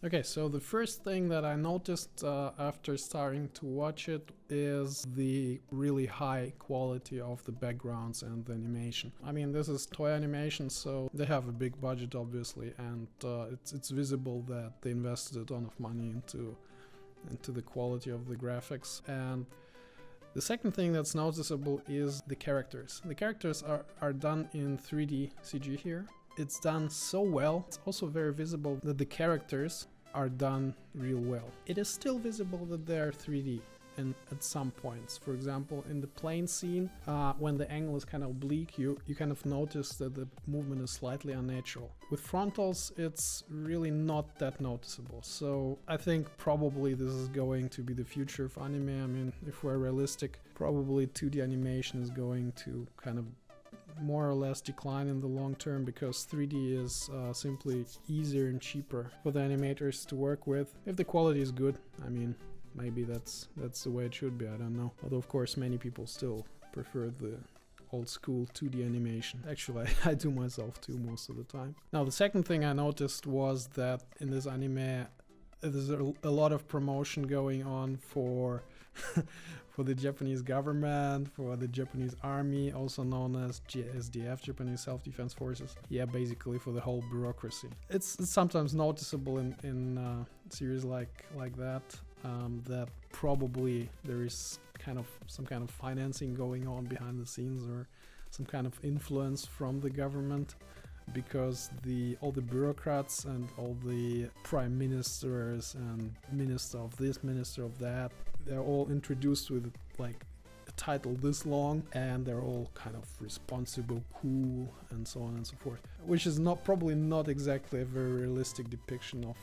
Okay, so the first thing that I noticed after starting to watch it is the really high quality of the backgrounds and the animation. I mean, this is toy animation, so they have a big budget, obviously, and it's visible that they invested a ton of money into the quality of the graphics. And the second thing that's noticeable is the characters. The characters are done in 3D CG here. It's done so well. It's also very visible that the characters are done real well. It is still visible that they are 3D and at some points. For example, in the plane scene, when the angle is kind of bleak, you kind of notice that the movement is slightly unnatural. With frontals, it's really not that noticeable. So I think probably this is going to be the future of anime. I mean, if we're realistic, probably 2D animation is going to kind of more or less decline in the long term, because 3D is simply easier and cheaper for the animators to work with. If the quality is good, I mean, maybe that's the way it should be, I don't know. Although of course many people still prefer the old school 2D animation. Actually, I do myself too most of the time. Now the second thing I noticed was that in this anime there's a lot of promotion going on for for the Japanese government, for the Japanese army, also known as SDF, Japanese Self-Defense Forces. Yeah, basically for the whole bureaucracy. It's sometimes noticeable in series like that, that probably there is some kind of financing going on behind the scenes, or some kind of influence from the government, because all the bureaucrats and all the prime ministers and minister of this, minister of that, they're all introduced with like a title this long, and they're all kind of responsible, cool, and so on and so forth, which is probably not exactly a very realistic depiction of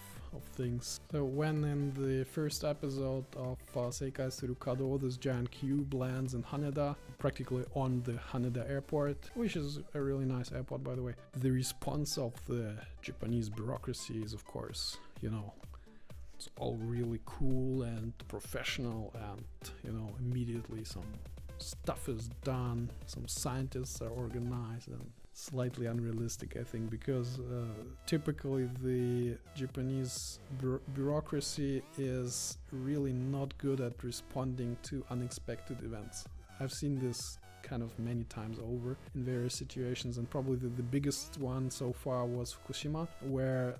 things. So when in the first episode of Seikaisuru Kado, this giant cube lands in Haneda, practically on the Haneda airport, which is a really nice airport, by the way, the response of the Japanese bureaucracy is, of course, it's all really cool and professional, and immediately some stuff is done, some scientists are organized, and slightly unrealistic, I think, because typically the Japanese bureaucracy is really not good at responding to unexpected events. I've seen this kind of many times over in various situations, and probably the biggest one so far was Fukushima, where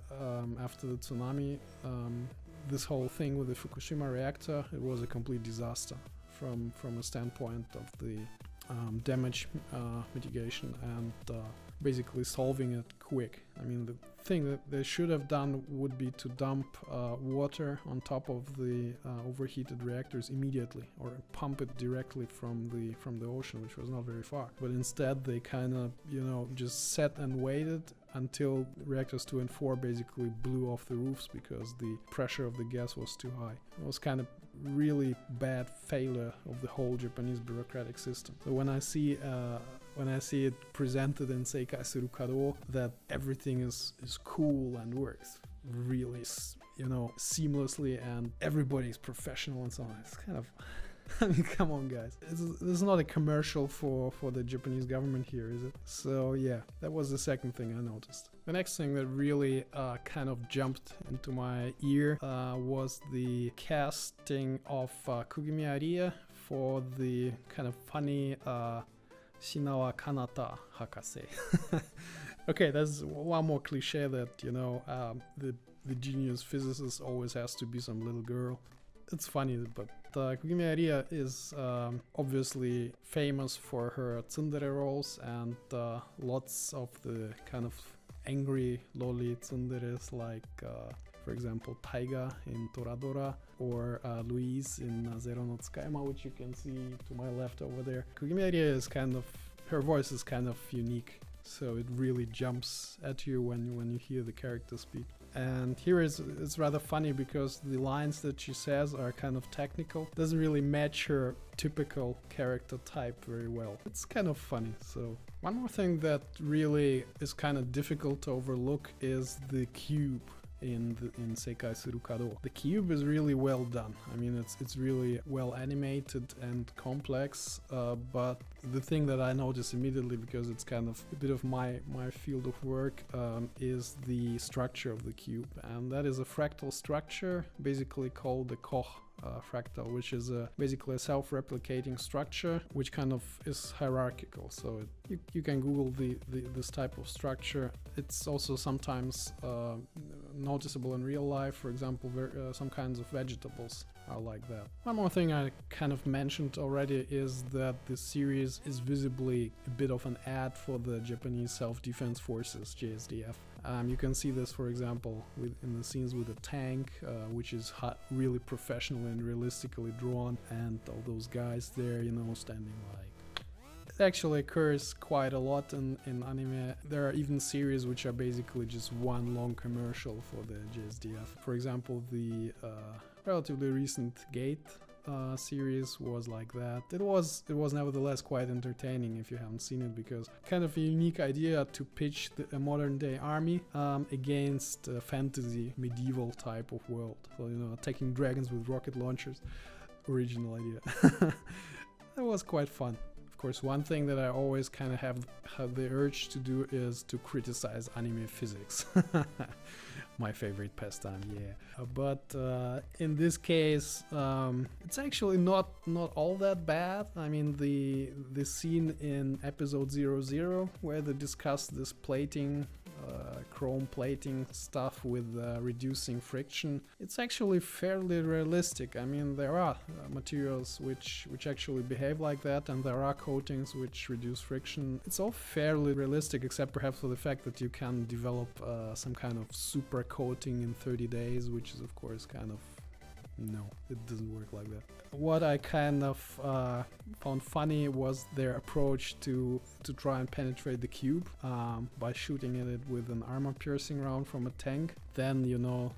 after the tsunami, this whole thing with the Fukushima reactor, it was a complete disaster from a standpoint of the damage mitigation and basically solving it quick. I mean, the thing that they should have done would be to dump water on top of the overheated reactors immediately, or pump it directly from the ocean, which was not very far. But instead they kind of just sat and waited until reactors 2 and 4 basically blew off the roofs because the pressure of the gas was too high. It was kind of really bad failure of the whole Japanese bureaucratic system. So when I see it presented in Seikaisuru Kado that everything is cool and works really seamlessly and everybody's professional and so on, it's kind of I mean, come on, guys. This is not a commercial for the Japanese government here, is it? So yeah, that was the second thing I noticed. The next thing that really kind of jumped into my ear was the casting of Kugimi Aria for the kind of funny Shinawa Kanata Hakase. Okay, that's one more cliche that, the genius physicist always has to be some little girl. It's funny, but Kugimi Aria is obviously famous for her tsundere roles and lots of the kind of angry loli tsunderes, like for example Taiga in Toradora, or Louise in Zero no Tsukaima, which you can see to my left over there. Kugimi Aria is her voice is kind of unique, so it really jumps at you when you hear the character speak. And here it's rather funny because the lines that she says are kind of technical. Doesn't really match her typical character type very well. It's kind of funny. So one more thing that really is kind of difficult to overlook is the cube in Seikaisuru Kado. The cube is really well done. I mean, it's really well animated and complex, but the thing that I notice immediately, because it's kind of a bit of my field of work, is the structure of the cube, and that is a fractal structure, basically called the Koch fractal, which is basically a self-replicating structure, which kind of is hierarchical. So you can Google this type of structure. It's also sometimes noticeable in real life. For example, some kinds of vegetables are like that. One more thing I kind of mentioned already is that this series is visibly a bit of an ad for the Japanese Self-Defense Forces, JSDF. You can see this, for example, in the scenes with the tank, which is really professionally and realistically drawn, and all those guys there, you know, standing like. It actually occurs quite a lot in anime. There are even series which are basically just one long commercial for the JSDF. For example, the relatively recent Gate series was like that. It was nevertheless quite entertaining if you haven't seen it, because kind of a unique idea to pitch a modern day army against a fantasy medieval type of world. So, you know, attacking dragons with rocket launchers. Original idea. That was quite fun. Of course, one thing that I always kind of have the urge to do is to criticize anime physics. My favorite pastime, yeah. But in this case, it's actually not all that bad. I mean, the scene in episode 00 where they discuss this plating, chrome plating stuff with reducing friction, it's actually fairly realistic. I mean, there are materials which actually behave like that, and there are coatings which reduce friction. It's all fairly realistic, except perhaps for the fact that you can develop some kind of super coating in 30 days, which is of course kind of, no, it doesn't work like that. What I kind of found funny was their approach to try and penetrate the cube by shooting at it with an armor-piercing round from a tank. Then, you know,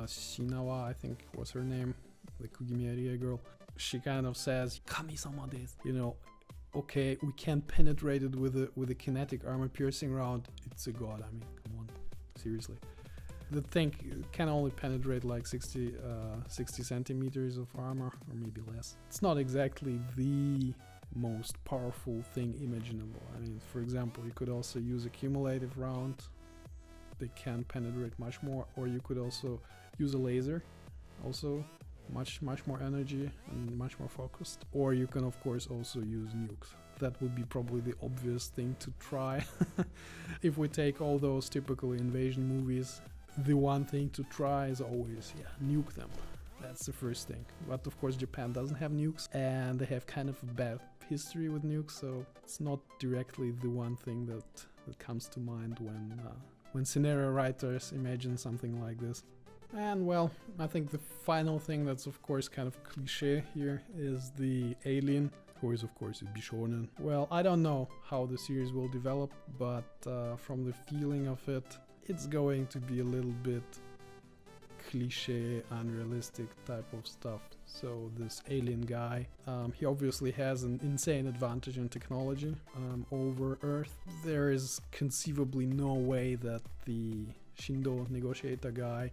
Shinawa, I think was her name, the Kugimiya girl, she kind of says, "Kami-sama desu." You know, okay, we can't penetrate it with a kinetic armor-piercing round. It's a god. I mean, come on, seriously. The thing can only penetrate like 60 centimeters of armor, or maybe less. It's not exactly the most powerful thing imaginable. I mean, for example, you could also use a cumulative round. They can penetrate much more, or you could also use a laser, also much more energy and much more focused. Or you can of course also use nukes. That would be probably the obvious thing to try. If we take all those typical invasion movies, the one thing to try is always, nuke them. That's the first thing. But of course Japan doesn't have nukes, and they have kind of a bad history with nukes, so it's not directly the one thing that comes to mind when scenario writers imagine something like this. And well, I think the final thing that's of course kind of cliche here is the alien, who is of course a Bishonen. Well, I don't know how the series will develop, but from the feeling of it, it's going to be a little bit cliche, unrealistic type of stuff. So this alien guy, he obviously has an insane advantage in technology over Earth. There is conceivably no way that the Shindo negotiator guy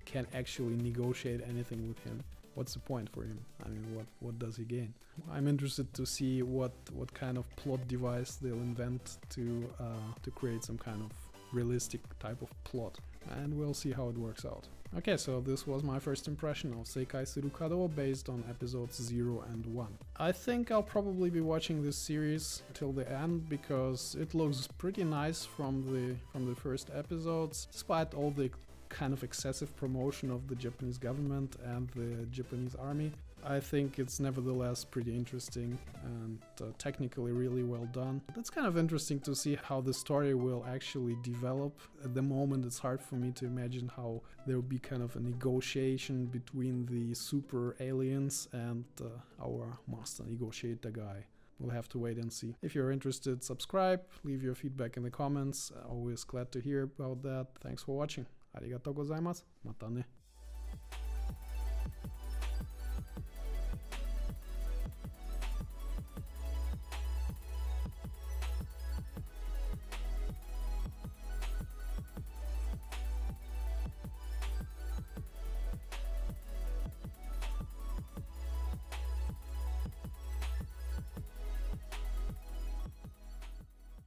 can actually negotiate anything with him. What's the point for him? I mean, what does he gain? I'm interested to see what kind of plot device they'll invent to create some kind of realistic type of plot, and we'll see how it works out. Okay, so this was my first impression of Seikaisuru Kado based on episodes 0 and 1. I think I'll probably be watching this series till the end, because it looks pretty nice from the first episodes, despite all the kind of excessive promotion of the Japanese government and the Japanese army. I think it's nevertheless pretty interesting and technically really well done. It's kind of interesting to see how the story will actually develop. At the moment, it's hard for me to imagine how there will be kind of a negotiation between the super aliens and our master negotiator guy. We'll have to wait and see. If you're interested, subscribe, leave your feedback in the comments. Always glad to hear about that. Thanks for watching. Arigatou gozaimasu. Mata ne.